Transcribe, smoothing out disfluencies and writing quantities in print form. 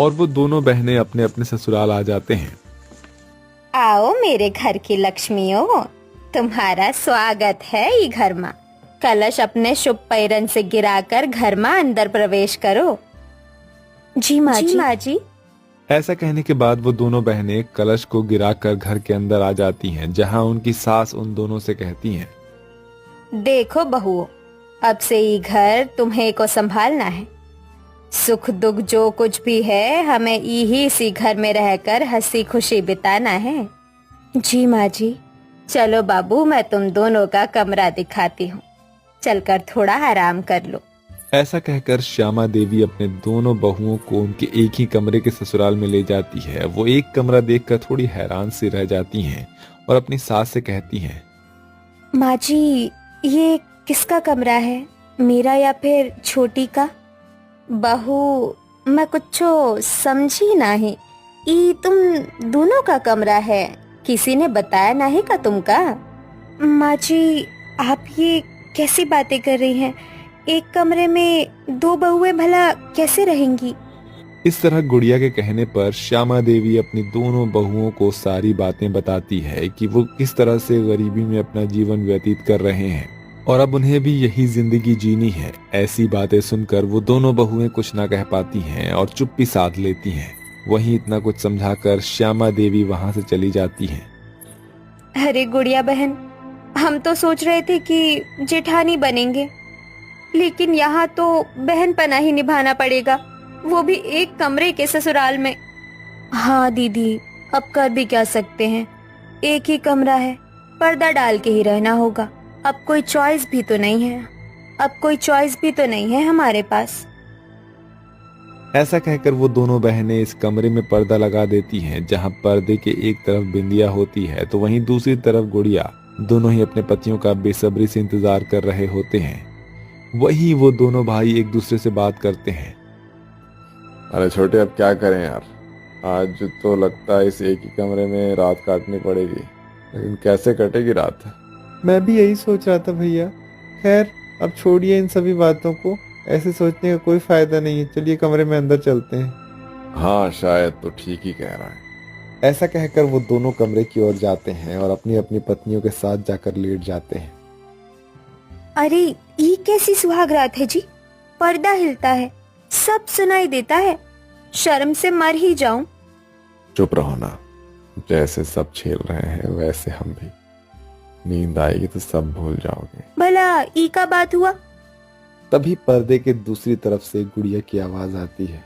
और वो दोनों बहनें अपने अपने ससुराल आ जाते हैं। आओ मेरे घर की लक्ष्मियों, तुम्हारा स्वागत है ई घर में। कलश अपने शुभ पैरन से गिराकर घर में अंदर प्रवेश करो। जी माँ जी। ऐसा कहने के बाद वो दोनों बहनें कलश को गिराकर घर के अंदर आ जाती हैं, जहां उनकी सास उन दोनों से कहती हैं, देखो बहुओं, अब से ये घर तुम्हें को संभालना है। सुख दुख जो कुछ भी है हमें यही इसी घर में रहकर हंसी खुशी बिताना है। जी माँ जी। चलो बाबू, मैं तुम दोनों का कमरा दिखाती हूँ, चलकर थोड़ा आराम कर लो। ऐसा कहकर श्यामा देवी अपने दोनों बहुओं को उनके एक ही कमरे के ससुराल में ले जाती है। वो एक कमरा देखकर थोड़ी हैरान सी रह जाती हैं और अपनी सास से कहती हैं, माँ जी, ये किसका कमरा है, मेरा या फिर छोटी का? बहू, मैं कुछ समझी नहीं। ई तुम दोनों का कमरा है, किसी ने बताया नहीं का तुमका? माँ जी, आप ये कैसी बातें कर रही हैं? एक कमरे में दो बहुएं भला कैसे रहेंगी? इस तरह गुड़िया के कहने पर श्यामा देवी अपनी दोनों बहुओं को सारी बातें बताती है कि वो किस तरह से गरीबी में अपना जीवन व्यतीत कर रहे हैं और अब उन्हें भी यही जिंदगी जीनी है। ऐसी बातें सुनकर वो दोनों बहुएं कुछ ना कह पाती हैं और चुप्पी साध लेती हैं। वहीं इतना कुछ समझाकर श्यामा देवी वहां से चली जाती हैं। अरे गुड़िया बहन, हम तो सोच रहे थे कि जेठानी बनेंगे, लेकिन यहाँ तो बहनपना ही निभाना पड़ेगा, वो भी एक कमरे के ससुराल में। हाँ दीदी, अब कर भी क्या सकते हैं, एक ही कमरा है, पर्दा डाल के ही रहना होगा। अब कोई चॉइस भी तो नहीं है हमारे पास। ऐसा कहकर वो दोनों बहनें इस कमरे में पर्दा लगा देती हैं, जहां पर्दे के एक तरफ बिंदिया होती है तो वहीं दूसरी तरफ गुड़िया। दोनों ही अपने पतियों का बेसब्री से इंतजार कर रहे होते हैं। वही वो दोनों भाई एक दूसरे से बात करते हैं। अरे छोटे, अब क्या करें यार, आज तो लगता है इस एक ही कमरे में रात काटनी पड़ेगी, लेकिन कैसे कटेगी रात? मैं भी यही सोच रहा था भैया। खैर, अब छोड़िए इन सभी बातों को, ऐसे सोचने का कोई फायदा नहीं है। चलिए कमरे में अंदर चलते हैं। हाँ, शायद तो ठीक ही कह रहा है। ऐसा कहकर वो दोनों कमरे की ओर जाते हैं और अपनी अपनी पत्नियों के साथ जाकर लेट जाते हैं। अरे ये कैसी सुहाग रात है जी, पर्दा हिलता है, सब सुनाई देता है, शर्म से मर ही जाऊं। चुप रहो ना, जैसे सब छेल रहे हैं वैसे हम भी। नींद आएगी तो सब भूल जाओगे। भला ई का बात हुआ? तभी पर्दे के दूसरी तरफ से गुड़िया की आवाज आती है।